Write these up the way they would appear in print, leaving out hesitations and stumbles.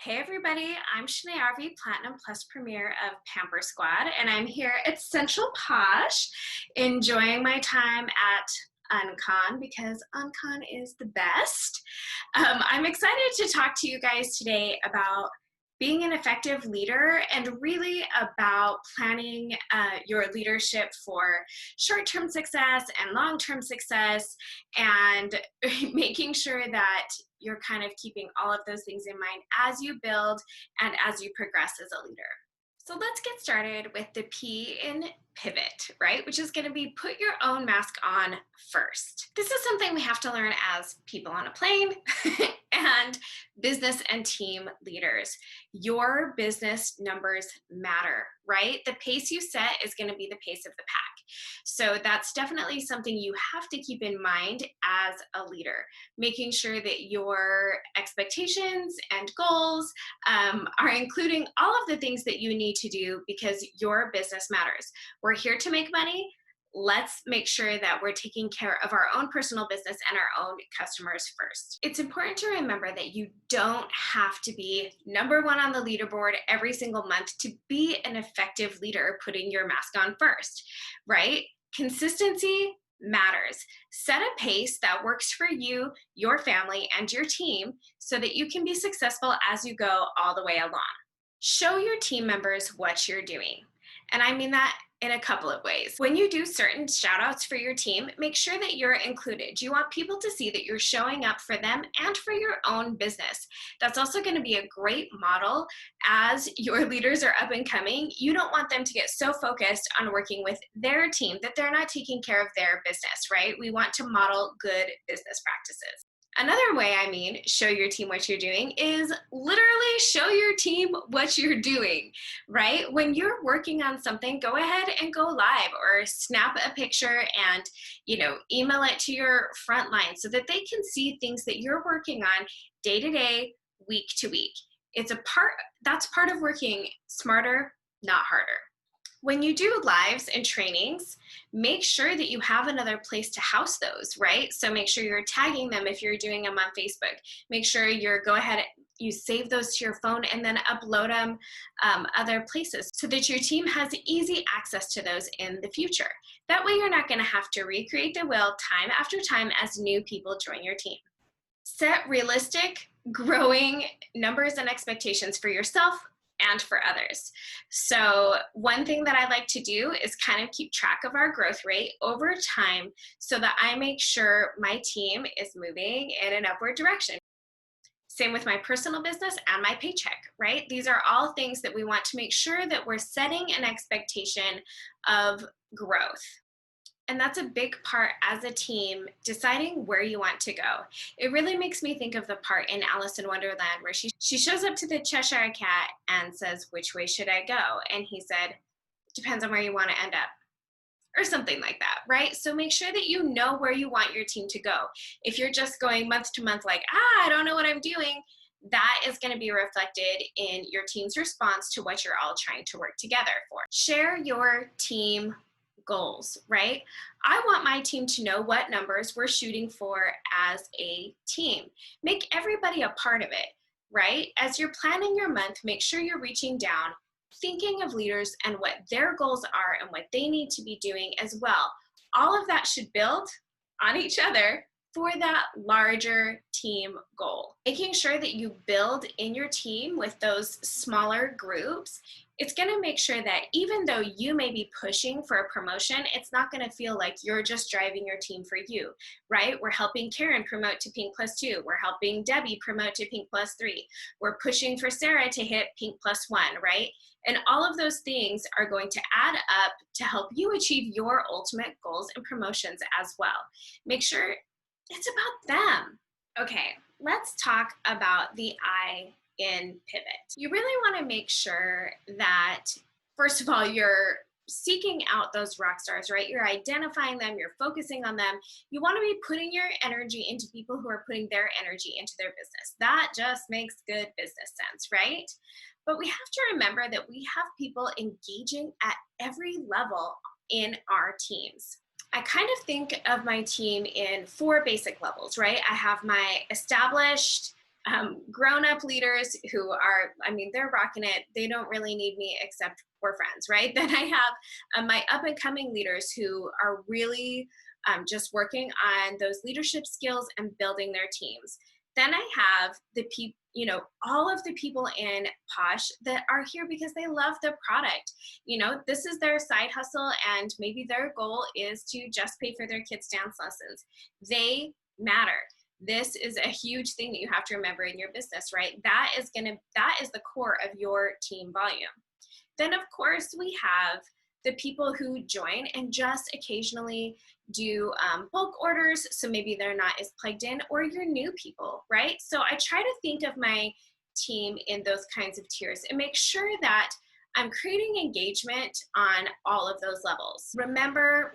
Hey everybody, I'm Shanae RV, Platinum Plus Premier of Pamper Squad, and I'm here at Central Posh enjoying my time at UnCon because UnCon is the best. I'm excited to talk to you guys today about being an effective leader and really about planning your leadership for short-term success and long-term success and making sure that you're kind of keeping all of those things in mind as you build and as you progress as a leader. So let's get started with the P in pivot, right? Which is going to be put your own mask on first. This is something we have to learn as people on a plane and business and team leaders. Your business numbers matter, right? The pace you set is going to be the pace of the pack. So that's definitely something you have to keep in mind as a leader, making sure that your expectations and goals are including all of the things that you need to do because your business matters. We're here to make money. Let's make sure that we're taking care of our own personal business and our own customers first. It's important to remember that you don't have to be number one on the leaderboard every single month to be an effective leader putting your mask on first, right? Consistency matters. Set a pace that works for you, your family, and your team so that you can be successful as you go all the way along. Show your team members what you're doing. And I mean that in a couple of ways. When you do certain shout outs for your team, make sure that you're included. You want people to see that you're showing up for them and for your own business. That's also going to be a great model as your leaders are up and coming. You don't want them to get so focused on working with their team that they're not taking care of their business, right? We want to model good business practices. Another way, show your team what you're doing is literally show your team what you're doing, right? When you're working on something, go ahead and go live or snap a picture and, email it to your front line so that they can see things that you're working on day to day, week to week. That's part of working smarter, not harder. When you do lives and trainings, make sure that you have another place to house those, right? So make sure you're tagging them if you're doing them on Facebook. Make sure you save those to your phone and then upload them other places so that your team has easy access to those in the future. That way you're not going to have to recreate the wheel time after time as new people join your team. Set realistic, growing numbers and expectations for yourself and for others. So one thing that I like to do is kind of keep track of our growth rate over time so that I make sure my team is moving in an upward direction. Same with my personal business and my paycheck, right? These are all things that we want to make sure that we're setting an expectation of growth. And that's a big part as a team, deciding where you want to go. It really makes me think of the part in Alice in Wonderland where she shows up to the Cheshire Cat and says, "Which way should I go?" And he said, "Depends on where you want to end up." Or something like that, right? So make sure that you know where you want your team to go. If you're just going month to month like, I don't know what I'm doing, that is going to be reflected in your team's response to what you're all trying to work together for. Share your team goals, right? I want my team to know what numbers we're shooting for as a team. Make everybody a part of it, right? As you're planning your month, make sure you're reaching down, thinking of leaders and what their goals are and what they need to be doing as well. All of that should build on each other for that larger team goal. Making sure that you build in your team with those smaller groups, it's going to make sure that even though you may be pushing for a promotion, it's not going to feel like you're just driving your team for you, right? We're helping Karen promote to Pink Plus 2. We're helping Debbie promote to Pink Plus 3. We're pushing for Sarah to hit Pink Plus 1, right? And all of those things are going to add up to help you achieve your ultimate goals and promotions as well. Make sure it's about them. Okay, let's talk about the I in pivot. You really want to make sure that, first of all, you're seeking out those rock stars, right? You're identifying them, you're focusing on them. You want to be putting your energy into people who are putting their energy into their business. That just makes good business sense, right? But we have to remember that we have people engaging at every level in our teams. I kind of think of my team in 4 basic levels, right? I have my established grown-up leaders who are, I mean, they're rocking it. They don't really need me except we're friends, right? Then I have my up-and-coming leaders who are really just working on those leadership skills and building their teams. Then I have the people, you know, all of the people in Posh that are here because they love the product. You know, this is their side hustle, and maybe their goal is to just pay for their kids' dance lessons. They matter. This is a huge thing that you have to remember in your business, right? That is the core of your team volume. Then of course we have the people who join and just occasionally do bulk orders, so maybe they're not as plugged in, or your new people, right? So I try to think of my team in those kinds of tiers and make sure that I'm creating engagement on all of those levels. Remember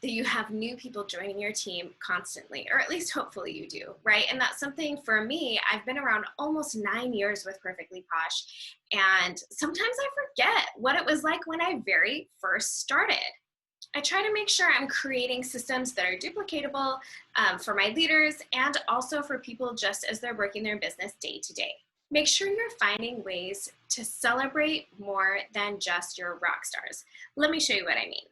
that you have new people joining your team constantly, or at least hopefully you do, right? And that's something for me. I've been around almost 9 years with Perfectly Posh, and sometimes I forget what it was like when I very first started. I try to make sure I'm creating systems that are duplicatable for my leaders and also for people just as they're working their business day to day. Make sure you're finding ways to celebrate more than just your rock stars. Let me show you what I mean.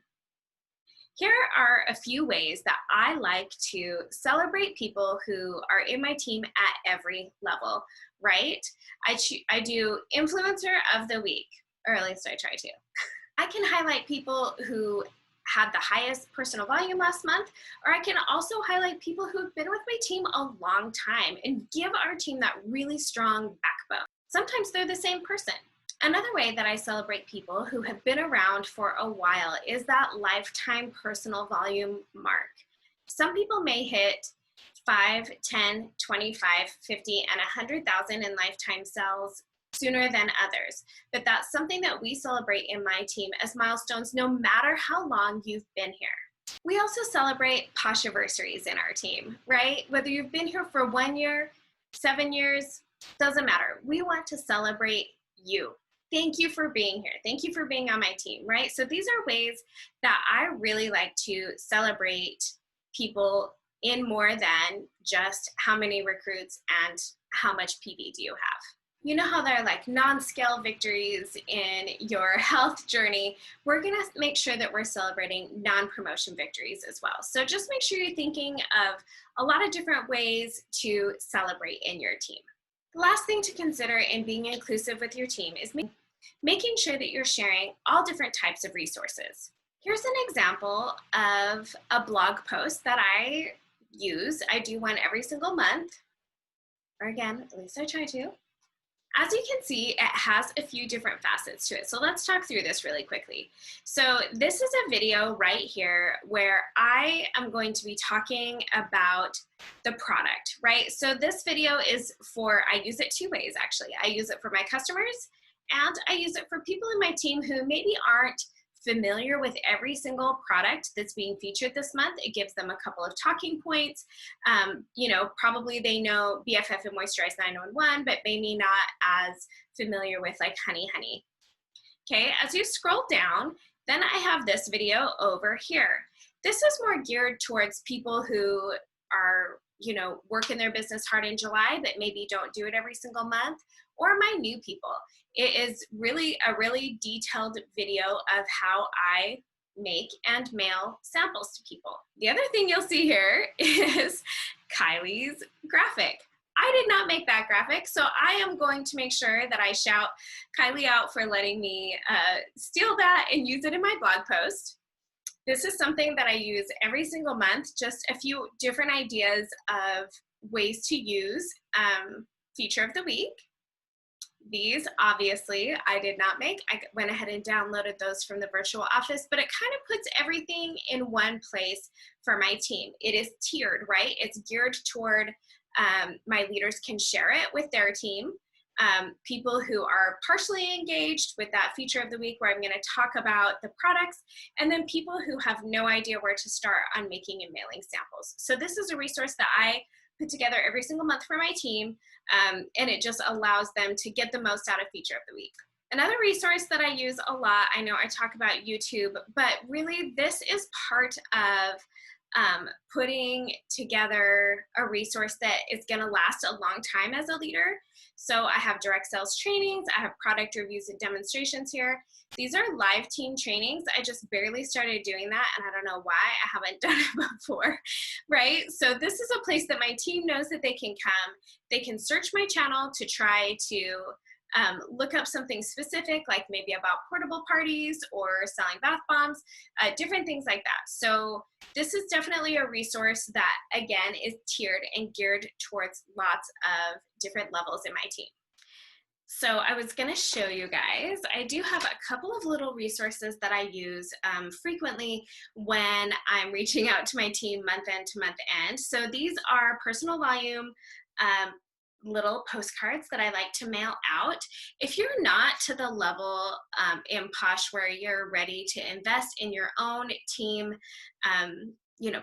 Here are a few ways that I like to celebrate people who are in my team at every level, right? I do influencer of the week, or at least I try to. I can highlight people who had the highest personal volume last month, or I can also highlight people who've been with my team a long time and give our team that really strong backbone. Sometimes they're the same person. Another way that I celebrate people who have been around for a while is that lifetime personal volume mark. Some people may hit 5, 10, 25, 50, and 100,000 in lifetime sales sooner than others. But that's something that we celebrate in my team as milestones, no matter how long you've been here. We also celebrate Poshiversaries in our team, right? Whether you've been here for 1 year, 7 years, doesn't matter. We want to celebrate you. Thank you for being here. Thank you for being on my team, right? So these are ways that I really like to celebrate people in more than just how many recruits and how much PV do you have. You know how there are like non-scale victories in your health journey? We're gonna make sure that we're celebrating non-promotion victories as well. So just make sure you're thinking of a lot of different ways to celebrate in your team. The last thing to consider in being inclusive with your team is making sure that you're sharing all different types of resources. Here's an example of a blog post that I use. I do one every single month, or again, at least I try to. As you can see, it has a few different facets to it. So let's talk through this really quickly. So this is a video right here where I am going to be talking about the product, right? So this video is for, I use it two ways actually. I use it for my customers and I use it for people in my team who maybe aren't familiar with every single product that's being featured this month. It gives them a couple of talking points. You know, probably they know BFF and Moisturize 911, but maybe not as familiar with like Honey. Okay, as you scroll down, then I have this video over here. This is more geared towards people who are, you know, working their business hard in July, but maybe don't do it every single month, or my new people. It is really a really detailed video of how I make and mail samples to people. The other thing you'll see here is Kylie's graphic. I did not make that graphic, so I am going to make sure that I shout Kylie out for letting me steal that and use it in my blog post. This is something that I use every single month, just a few different ideas of ways to use feature of the week. These, obviously, I did not make. I went ahead and downloaded those from the virtual office, but it kind of puts everything in one place for my team. It is tiered, right? It's geared toward my leaders can share it with their team. People who are partially engaged with that feature of the week where I'm going to talk about the products, and then people who have no idea where to start on making and mailing samples. So this is a resource that I put together every single month for my team, and it just allows them to get the most out of feature of the week. Another resource that I use a lot, I know I talk about YouTube, but really this is part of putting together a resource that is going to last a long time as a leader. So I have direct sales trainings, I have product reviews and demonstrations here. These are live team trainings. I just barely started doing that, and I don't know why I haven't done it before, right? So this is a place that my team knows that they can come. They can search my channel to try to look up something specific, like maybe about portable parties or selling bath bombs, different things like that. So this is definitely a resource that, again, is tiered and geared towards lots of different levels in my team. So I was going to show you guys, I do have a couple of little resources that I use frequently when I'm reaching out to my team month end to month end. So these are personal volume little postcards that I like to mail out. If you're not to the level in Posh where you're ready to invest in your own team,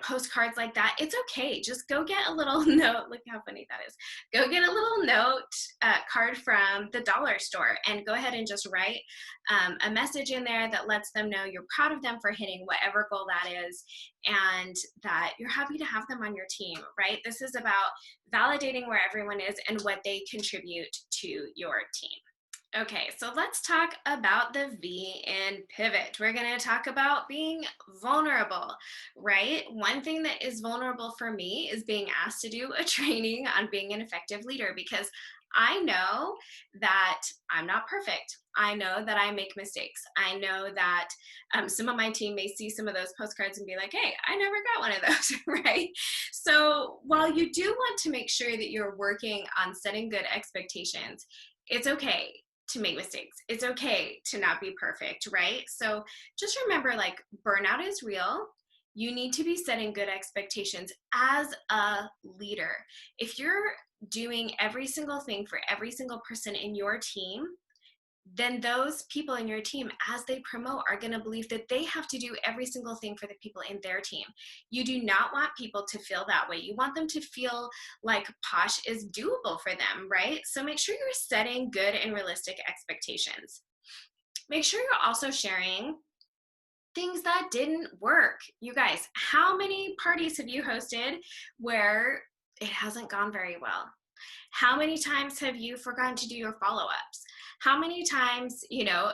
postcards like that, it's okay. Just go get a little note. Look how funny that is. Go get a little note card from the dollar store and go ahead and just write a message in there that lets them know you're proud of them for hitting whatever goal that is and that you're happy to have them on your team, right? This is about validating where everyone is and what they contribute to your team. Okay, so let's talk about the V in pivot. We're going to talk about being vulnerable, right? One thing that is vulnerable for me is being asked to do a training on being an effective leader, because I know that I'm not perfect. I know that I make mistakes. I know that some of my team may see some of those postcards and be like, hey, I never got one of those, right? So while you do want to make sure that you're working on setting good expectations, it's okay to make mistakes. It's okay to not be perfect, right? So just remember, like, burnout is real. You need to be setting good expectations as a leader. If you're doing every single thing for every single person in your team, then those people in your team, as they promote, are going to believe that they have to do every single thing for the people in their team. You do not want people to feel that way. You want them to feel like Posh is doable for them, right? So make sure you're setting good and realistic expectations. Make sure you're also sharing things that didn't work. You guys, how many parties have you hosted where it hasn't gone very well? How many times have you forgotten to do your follow-ups? How many times,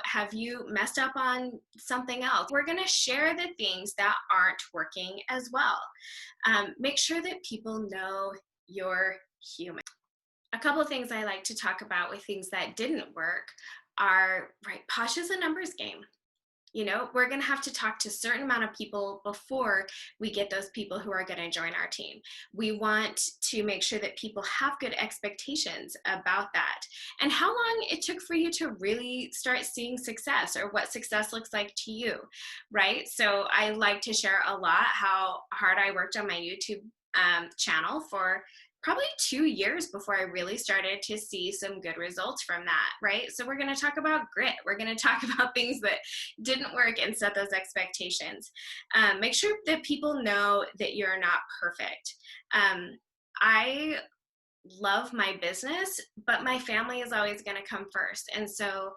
have you messed up on something else? We're going to share the things that aren't working as well. Make sure that people know you're human. A couple of things I like to talk about with things that didn't work are, right, Posh is a numbers game. We're going to have to talk to a certain amount of people before we get those people who are going to join our team. We want to make sure that people have good expectations about that and how long it took for you to really start seeing success, or what success looks like to you, right? So I like to share a lot how hard I worked on my YouTube channel for probably 2 years before I really started to see some good results from that, right? So we're going to talk about grit. We're going to talk about things that didn't work and set those expectations. Make sure that people know that you're not perfect. I love my business, but my family is always going to come first. And so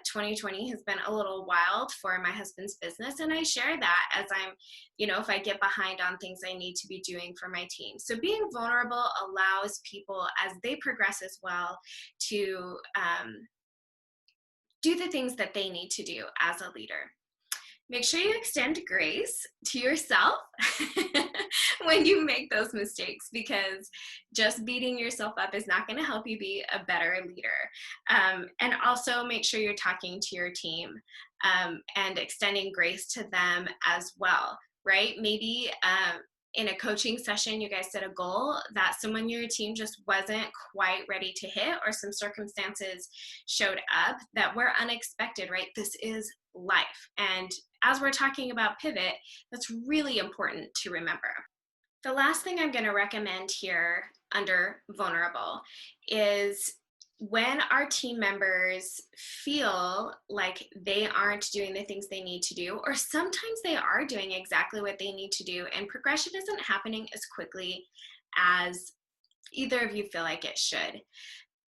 2020 has been a little wild for my husband's business. And I share that as I'm, if I get behind on things I need to be doing for my team. So being vulnerable allows people, as they progress as well, to do the things that they need to do as a leader. Make sure you extend grace to yourself when you make those mistakes, because just beating yourself up is not going to help you be a better leader. And also make sure you're talking to your team and extending grace to them as well, right? Maybe in a coaching session, you guys set a goal that someone in your team just wasn't quite ready to hit, or some circumstances showed up that were unexpected, right? This is life. And as we're talking about pivot, that's really important to remember. The last thing I'm going to recommend here under vulnerable is when our team members feel like they aren't doing the things they need to do, or sometimes they are doing exactly what they need to do and progression isn't happening as quickly as either of you feel like it should.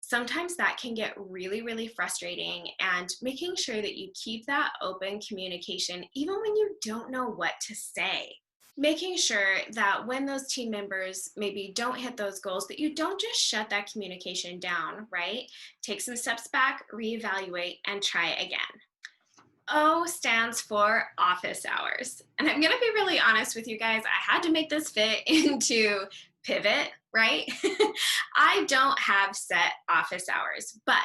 Sometimes that can get really, really frustrating, and making sure that you keep that open communication even when you don't know what to say. Making sure that when those team members maybe don't hit those goals, that you don't just shut that communication down, right? Take some steps back, reevaluate, and try again. O stands for office hours. And I'm going to be really honest with you guys. I had to make this fit into pivot, right? I don't have set office hours, but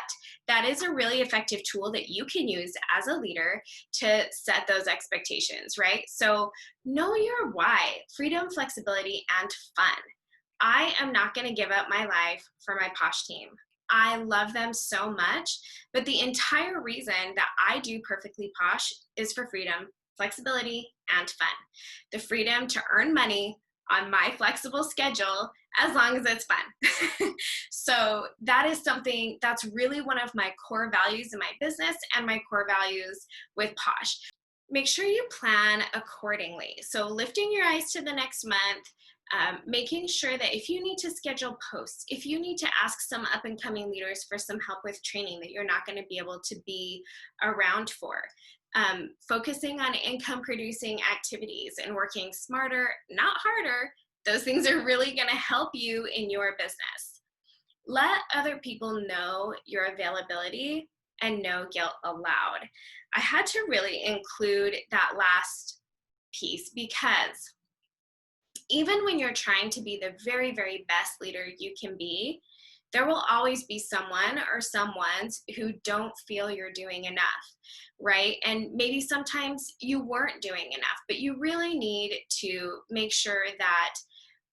that is a really effective tool that you can use as a leader to set those expectations, right? So know your why: freedom, flexibility, and fun. I am not going to give up my life for my Posh team. I love them so much, but the entire reason that I do Perfectly Posh is for freedom, flexibility, and fun. The freedom to earn money on my flexible schedule as long as it's fun. So that is something that's really one of my core values in my business and my core values with Posh. Make sure you plan accordingly. So lifting your eyes to the next month, making sure that if you need to schedule posts, if you need to ask some up and coming leaders for some help with training that you're not going to be able to be around for, focusing on income producing activities and working smarter, not harder. Those things are really going to help you in your business. Let other people know your availability and no guilt allowed. I had to really include that last piece because even when you're trying to be the very, very best leader you can be, there will always be someone or someones who don't feel you're doing enough, right? And maybe sometimes you weren't doing enough, but you really need to make sure that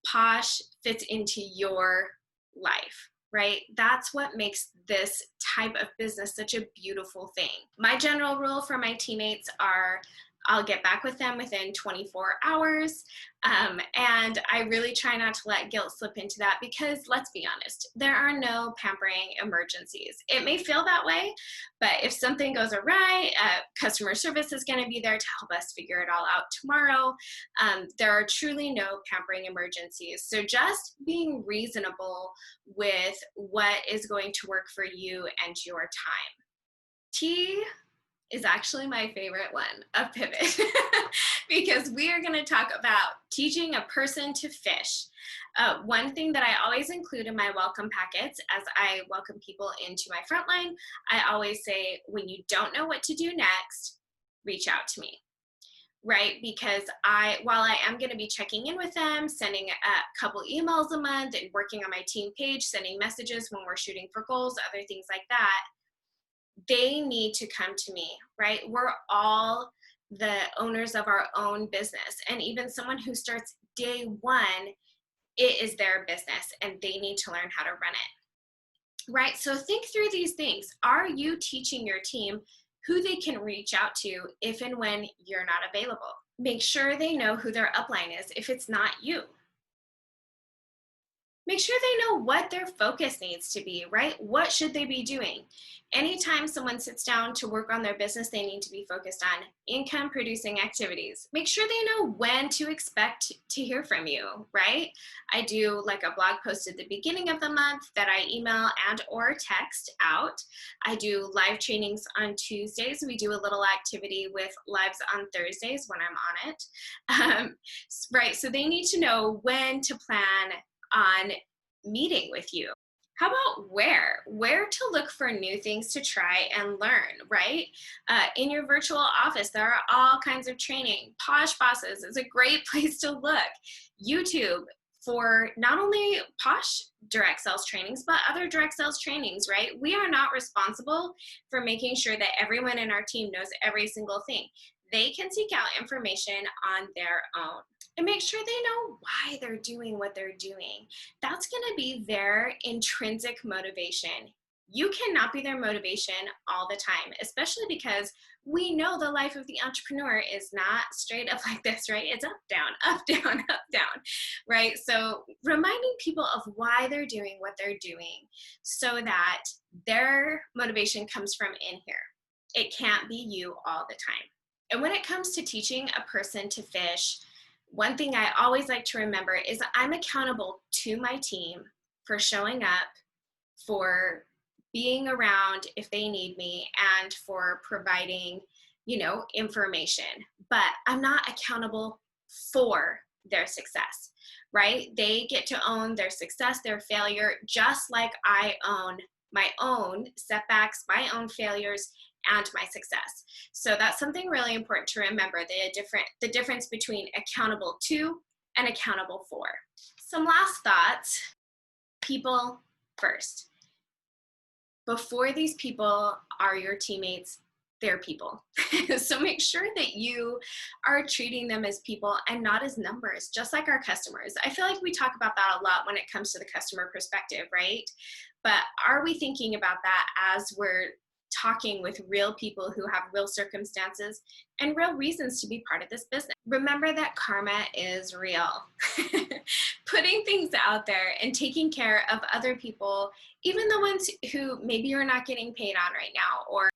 Posh fits into your life, right? That's what makes this type of business such a beautiful thing. My general rule for my teammates are I'll get back with them within 24 hours. And I really try not to let guilt slip into that because let's be honest, there are no pampering emergencies. It may feel that way, but if something goes awry, customer service is going to be there to help us figure it all out tomorrow. There are truly no pampering emergencies. So just being reasonable with what is going to work for you and your time. T is actually my favorite one of Pivot because we are going to talk about teaching a person to fish. One thing that I always include in my welcome packets as I welcome people into my frontline, I always say, when you don't know what to do next, reach out to me. Right? Because while I am going to be checking in with them, sending a couple emails a month and working on my team page, sending messages when we're shooting for goals, other things like that, they need to come to me, right? We're all the owners of our own business. And even someone who starts day one, it is their business and they need to learn how to run it, right? So think through these things. Are you teaching your team who they can reach out to if and when you're not available? Make sure they know who their upline is if it's not you. Make sure they know what their focus needs to be, right? What should they be doing? Anytime someone sits down to work on their business, they need to be focused on income producing activities. Make sure they know when to expect to hear from you, right? I do like a blog post at the beginning of the month that I email and or text out. I do live trainings on Tuesdays. We do a little activity with lives on Thursdays when I'm on it. Right, so they need to know when to plan on meeting with you. How about where to look for new things to try and learn, right? In your virtual office, there are all kinds of training. Posh Bosses is a great place to look. YouTube for not only Posh direct sales trainings, but other direct sales trainings, right? We are not responsible for making sure that everyone in our team knows every single thing. They can seek out information on their own. And make sure they know why they're doing what they're doing. That's going to be their intrinsic motivation. You cannot be their motivation all the time, especially because we know the life of the entrepreneur is not straight up like this, right? It's up, down, up, down, up, down, right? So reminding people of why they're doing what they're doing so that their motivation comes from in here. It can't be you all the time. And when it comes to teaching a person to fish, one thing I always like to remember is I'm accountable to my team for showing up, for being around if they need me, and for providing, information. But I'm not accountable for their success, right? They get to own their success, their failure, just like I own my own setbacks, my own failures, and my success. So that's something really important to remember, the difference between accountable to and accountable for. Some last thoughts: people first. Before these people are your teammates, they're people. So make sure that you are treating them as people and not as numbers, just like our customers. I feel like we talk about that a lot when it comes to the customer perspective, right? But are we thinking about that as we're talking with real people who have real circumstances and real reasons to be part of this business? Remember that karma is real. Putting things out there and taking care of other people, even the ones who maybe you're not getting paid on right now, or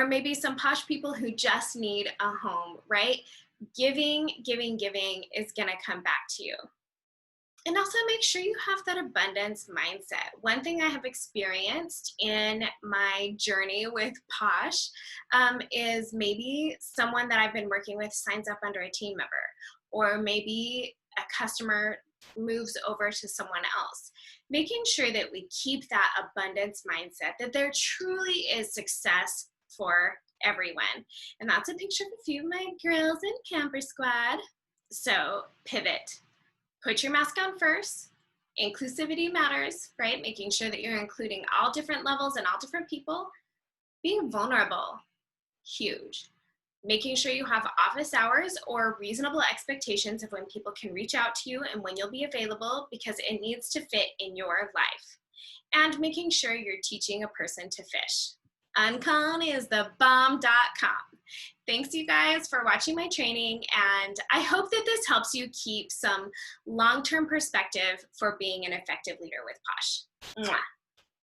maybe some posh people who just need a home, right? Giving is gonna come back to you. And also make sure you have that abundance mindset. One thing I have experienced in my journey with Posh is maybe someone that I've been working with signs up under a team member, or maybe a customer moves over to someone else. Making sure that we keep that abundance mindset, that there truly is success for everyone. And that's a picture of a few of my girls in Camper Squad. So pivot. Put your mask on first. Inclusivity matters, right? Making sure that you're including all different levels and all different people. Being vulnerable, huge. Making sure you have office hours or reasonable expectations of when people can reach out to you and when you'll be available, because it needs to fit in your life. And making sure you're teaching a person to fish. Uncon is the bomb.com. Thanks, you guys, for watching my training, and I hope that this helps you keep some long-term perspective for being an effective leader with Posh. Mwah.